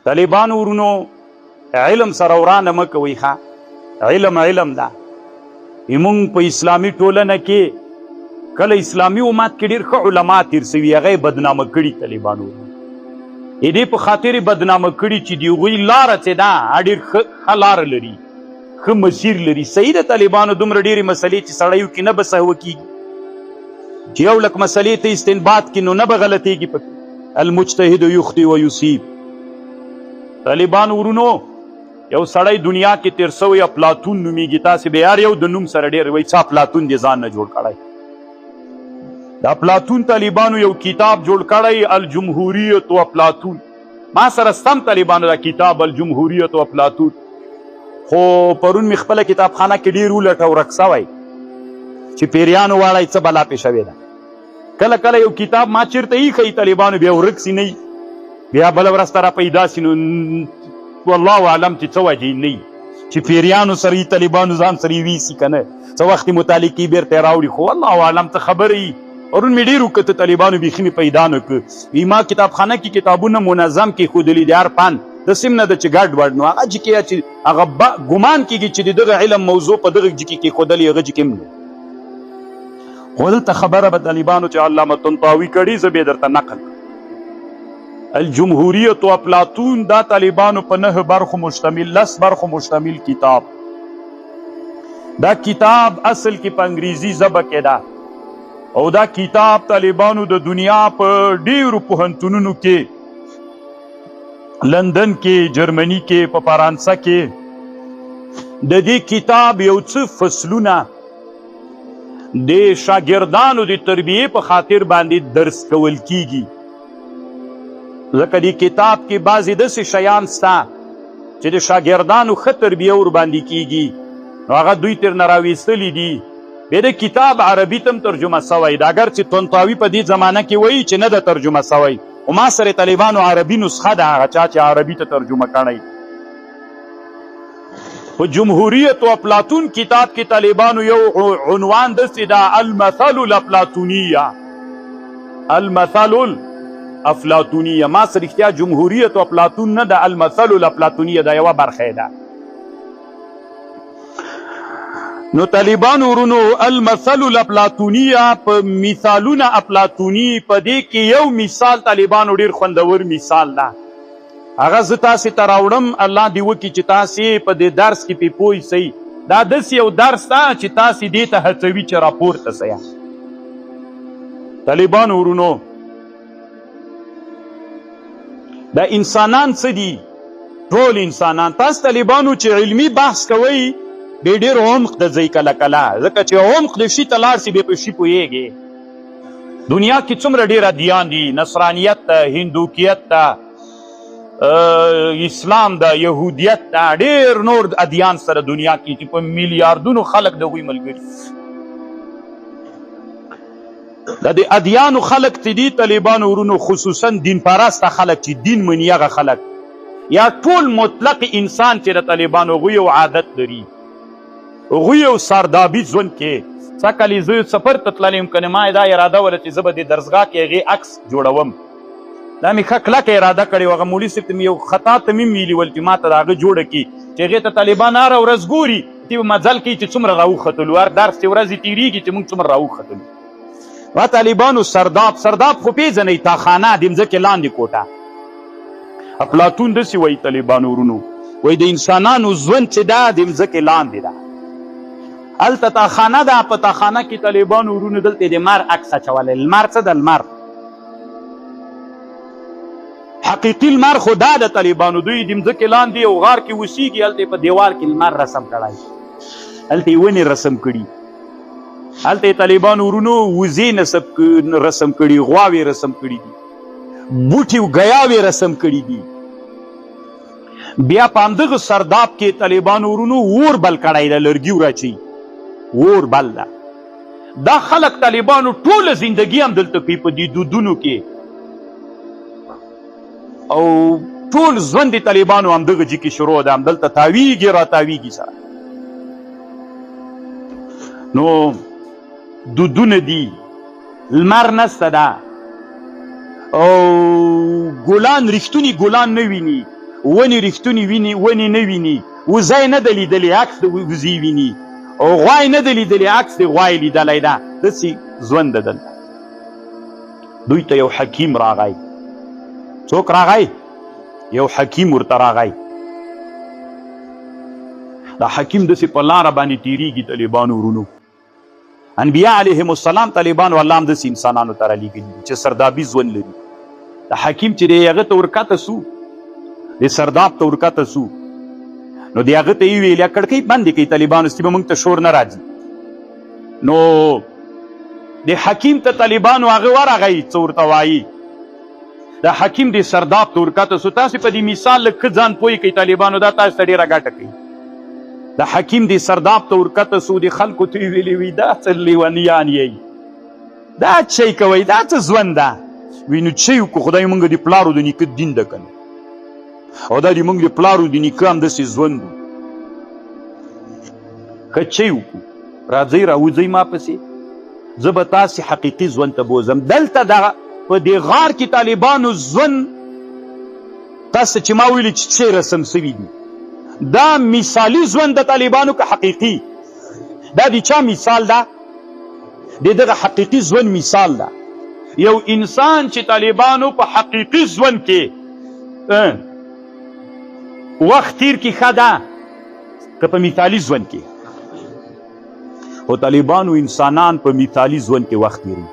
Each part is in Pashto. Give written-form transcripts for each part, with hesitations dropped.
طالبانو ورونو علم سره ورانه مه کوئ ښه علم ده. زمونږ په اسلامي ټولنه کې کله اسلامي امت کې ډېر ښه علما تېر سوي هغه یې بدنامه کړي طالبانو دې په خاطر یې بدنامه کړي چې د هغوی لاره چې ده ډېر ښه لاره لري، ښه مسیر لري. صحیح ده طالبانو دومره ډېرې مسلې چې سړی وکړي نه به سهوه کېږي، چې یو لک مسلې ته استنباط کړي نو نه به غلطېږي پکې. المجتهد یخطئ و یصیب. طالبانو ورونو یو سړی دنیا کې تېر سوی افلاطون نومیږي. تاسې به هر یو د نوم سره ډېر وایي څه افلاطون دې ځان نه جوړ کړی. د افلاطون طالبانو یو کتاب جوړ کړی الجمهوریت و افلاطون. ما سره سم طالبانو دا کتاب الجمهوریت و افلاطون، خو پرون مې خپله کتابخانه کې ډېر ولټه ورک سوی چې پیریانو واړی څه بلا پې شوې ده. کله کله یو کتاب ما چېرته ایښی طالبانو بیا ورک سي نه بیا بله ورځ ته را پیدا سي نو والله اعلم چې څه وجې نه چې پیریانو سره یې طالبانو ځان سره یې ویسي که نه څه وخت یې مطالعې کوي بېرته یې راوړي. خو والله اعلم ته خبره یي. پرون مې ډېر وکته طالبانو بیخي مې پیدا نه کړ. وي ما کتابخانه کې کتابونه منظم کېښودلي دي، هر پان داسې نه ده چې ګډ وډ نو هغه جکې چې هغه ګمان کېږي چې د دغه علم موضوع په دغه جکې کېښودلې هغه جکې هم نه. خو دلته خبره به طالبانو چې علامه طنطاوي کړي زه به درته نقل الجمهوریت و افلاطون دا طالبانو په 9 برخو مشتمل 10 برخو مشتمل کتاب. دا کتاب اصل کې په انګریزي ژبه کې ده او دا کتاب طالبانو د دنیا په ډېرو پوهنتونونو کې لندن کې، جرمني کې، په فرانسه کې د دې کتاب یو څه فصلونه د شاګردانو د تربیې په خاطر باندې درس کول کیږي. ځکه دې کتاب کې بعضې داسې شیان شته چې د شاګردانو ښه تربیه ورباندې کیږي نو هغه دوی ترنه راویستلي دي. بیا د کتاب عربي ته هم ترجمه سوی ده، اگر چې طنطاوي په دې زمانه کې وایي چې نه ده ترجمه سوی، خو ما سره طالبانو عربي نسخه ده هغه چا چې عربي ته ترجمه کړی. په جمهوریت و افلاطون کتاب کې طالبانو یو عنوان داسې ده المثل الافلاطونیه. المثل الافلاطونیه ما سره رښتیا جمهوریت و افلاطون نه ده، المثل الافلاطونیه ده یوه برخه ده. نو طالبانو ورونو المثل الافلاطونیه په مثالونه افلاطوني په دې کې یو مثال طالبانو ډېر خوندور مثال ده. هغه زه تاسې ته راوړم، الله دې وکړي چې تاسې په دې درس کې پې پوه سئ. دا داسې یو درس ده چې تاسې دې ته هڅوي چې راپورته سئ. طالبانو ورونو دا انسانان څه دي؟ ټول انسانان. تاسو طالبانو چې علمي بحث کوئ بې ډېر عمق ته ځئ کله کله، ځکه چې عمق د شي ته لاړ سي بیا په شي پوهېږې. دنیا کې څومره ډېر ادیان دي، نصرانیت ته، هندوکیت ته، اسلام ده، یهودیت ده، ډېر نور ادیان سره دنیا کې چې په میلیاردونو خلک د هغوی ملګري. د دې ادیانو خلک چې دي طالبانو ورونو خصوصا دین پرسته خلک چې دین مني هغه خلک یا ټول مطلق انسان چې د طالبانو هغوی یو عادت لري، هغوی یو سردابي ژوند کې څه کلي زه سفر ته تللی یم، کنې ما دا اراده وله چې زه به د درسګاه کې هغې عکس جوړوم. دا مې ښه کلکه اراده کړې وه. هغه مولي صاحب ته مې یو خطا ته مې ویلي ول چې ما ته د هغه جوړه کړي چې هغې ته طالبان هره ورځ ګوري تی به مزل کوي چې څومره راوختلو، هر درس چې ورځې تېرېږي چې موږ څومره راوختلو. ما طالبانو سرداب خو پېژنئ، تاخانه د مځکې لاندې کوټه. افلاطون داسې وایي طالبانو ورونو، وایي د انسانانو ژوند چې ده د مځکې لاندې ده. هلته تاخانه ده، په تاخانه کې طالبانو ورونو دلته د مار عکس اچولی. لمر څه ده؟ لمر حقیقي لمر خو دا د طالبانو دوی د مځکې لاندې یو غار کې اوسېږي، هلته یې په دیوال کې لمر رسم کړی، هلته یې ونې رسم کړي، هلته یې طالبانو ورونو وزې رسم کړي، غواوې رسم کړي دي، بوټي ګیاوې رسم کړي دي. بیا په همدغه سرداب کې طالبانو ورونو اور بل کړی ده، لرګي وراچوي، اور بل ده. دا خلک طالبانو ټوله زندګي هم دلته کوي په دې دودونو کې، او ټول ژوند د طالبانو همدغه جي کې شروع ده، همدلته تاویږي را تاویږي سره. نو دودونه دي، لمر نسته ده، او ګلان رښتوني ګلان نه ویني، ونې رښتونې ویني ونې نه ویني، وزی نه ده لیدلې عکس د وزې ویني، او غوای نه ده لیدلې عکس د غوای لیدلی ده. داسې ژوند ده دلته. دوی ته یو حکیم راغی. څوک راغی؟ یو حکیم ورته راغی. دا حکیم داسې په لاره باندې تیریږي طالبانو ورونو. انبیا علیهم السلام طالبانو الله هم داسې انسانانو ته رالیږلي چې سردابي ژوند لري. دا حکیم چې دی هغه ته ورکته سو، د سرداب ته ورکته سو، نو د هغه ته یې ویل کړکۍ بندې کړئ طالبانو چې به موږ ته شور نه راځي. نو د حکیم ته طالبانو هغه ورغی څه ورته وایي. د حکیم د سرداب ته ورکته سو. تاسې په دې مثال لږ ښه ځان پوه کړئ طالبانو، دا تاسو ته ډېره ګټه کوي. د حکیم د سرداب ته ورکته سو، د خلکو ته یې ویلې وي دا څه لیونیان یئ، دا چی کوئ، دا څه ژوند ده. وی نو چی وکړو، خدای موږ د پلارو د نیکه دین ده که نه، او دا د موږ د پلارو د نیکه همداسې ژوند و. که چی وکړو راځئ راوځئ ما پسې، زه به تاسې حقیقي ژوند ته بوځم. دلته دغه په دې غار کې طالبانو ژوند تاسو چې ما ویلي چې څه رسم سوي دي، دا مثالي ژوند د طالبانو که حقیقي؟ دا د چا مثال ده؟ د دغه حقیقي ژوند مثال ده. یو انسان چې طالبانو په حقیقي ژوند کې وخت تیر کې ښه ده که په مثالي ژوند کې؟ خو طالبانو انسانان په مثالي ژوند کې وخت تیروي.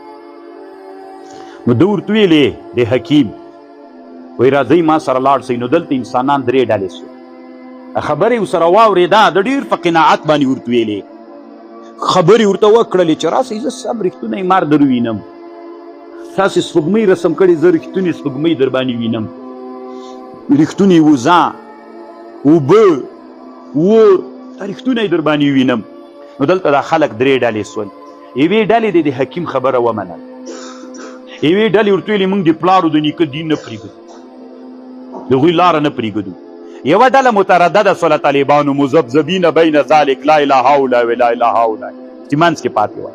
نو ده ورته ویلې د حکیم وایي راځئ ما سره لاړ شئ. نو دلته انسانان درې ډلې سو. خبرې ورسره واورېده، د ډېر په قناعت باندې ورته ویلې، خبرې ورته وکړلې چې راسئ زه سم رښتونی مار در وینم، تاسې سپوږمۍ رسم کړې، زه رښتونې سپوږمۍ در باندې وینم، رښتونې وزه، اوبه، اور، دا رښتونی در باندې وینم. نو دلته دا خلک درې ډلې سول. یوې ډلې د حکیم خبره ومنله، یوې ډلې ورته ویلې موږ د پلارو د نیکه دین نه پرېږدو، د هغوی لاره نه پرېږدو. یوه ډله متردده سوله طالبانو، مذبذبین بین ذلک، لا اله هؤلاء ولا اله هؤلاء، چې منځ کې پاتې وه.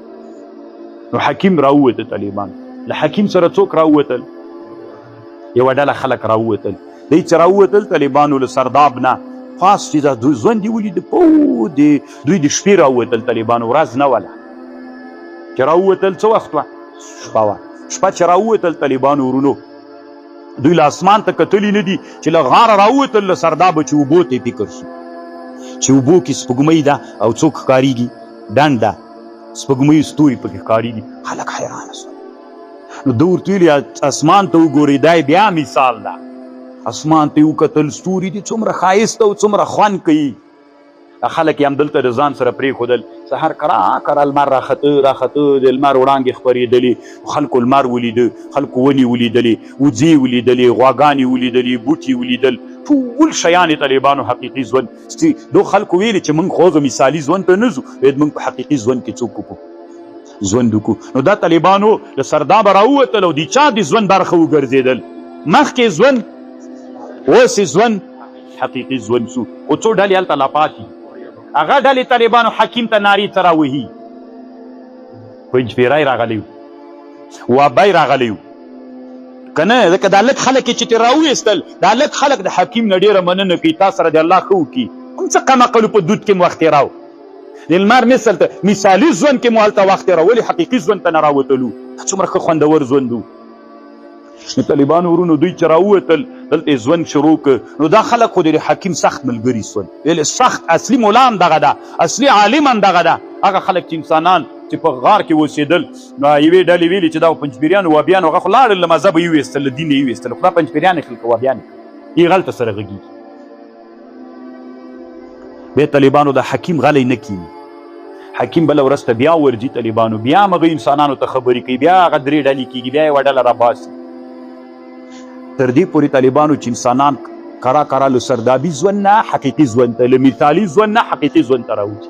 نو حکیم راووته طالبان. له حکیم سره څوک راووتل؟ یوه ډله خلک راووتل. دی چې راووتل طالبانو له سرداب نه خاص چې دا ژوند یې ولید، دوی د شپې راووتل طالبانو، ورځ نه وله. چې راووتل څه وخت وه؟ شپه وه. شپه چې راووتل طالبانو ورونو، دوی له اسمان ته کتلي نه دي چې له غاره راووتل له سردابه چې اوبو ته یې فکر شو چې اوبو کې سپوږمۍ ده او څوک ښکارېږي؟ ډنډ ده، سپوږمۍ ستوري پکې ښکارېږي. خلک حیرانه شول. نو ده ورته ویلي اسمان ته وګورئ، دا بیا مثال ده. اسمان ته یې وکتل، ستوري دي څومره ښایسته او څومره خوند کوي. خلک یې همدلته د ځان سره پرېښودل. سهار کرا کرا لمر راخته راخته، د لمر وړانګې خپرېدلې، خلکو لمر ولیده، خلکو ونې ولیدلې، وزې ولیدلې، غواګانې ولیدلې، بوټي ولیدل، ټول شیان یې طالبانو حقیقي ژوند. دو خلکو ویلې چې موږ خو مثالي ژوند ته نه ځو، موږ په حقیقي ژوند کې څوک وکړو، ژوند وکړو. نو دا طالبانو له سردابه راووتل او د چا د ژوند برخه وګرځېدل. مخکې ژوند، اوس ژوند حقیقي ژوند سو. خو څو ډلې هلته لا پاتې، هغه ډلې طالبانو حکیم ته نارې ته راوهي. پنجپیری راغلی و، وابی راغلی و که نه؟ ځکه دا لږ خلک چې ترې راوویستل، دا لږ خلک د حکیم نه ډېره مننه کوي، تا سره د الله ښه وکړي. هم څه کم عقلو په دود کې مو وخت تېراو، د لمر مثل ته مثالي ژوند کې مو هلته وخت تېراو، ولې حقیقي ژوند ته نه راوتلو؟ څومره ښه خوندور ژوند و. نو طالبانو ورونو دوی چې راووتل دلته ژوند شروع کړ. نو دا خلک خو د حکیم سخت ملګري سول، سخت اصلي مولا هم دغه ده، اصلي عالم هم دغه ده. هغه خلک چې انسانان چې په غار کې اوسېدل، نو یوې ډلې ویلي چې دا پنجپیریان وابیان هغه خو لاړل له مذهبه یې ویستل، له دین یې ویستل، خو دا پنجپیریان یې کړل که وابیان یې غلطه سره غږېږي. بیا طالبانو د حکیم غلی نه کیني. حکیم بله ورځ ته بیا ورځي طالبانو، بیا هغه انسانانو ته خبرې کوي، بیا هغه درې ډلې کېږي، بیا یوه ډله راباسي. تر دې پورې طالبانو چې انسانان کرا کرا له سردابي ژوند نه حقیقي ژوند ته، له مثالي ژوند نه حقیقي ژوند ته راوځي.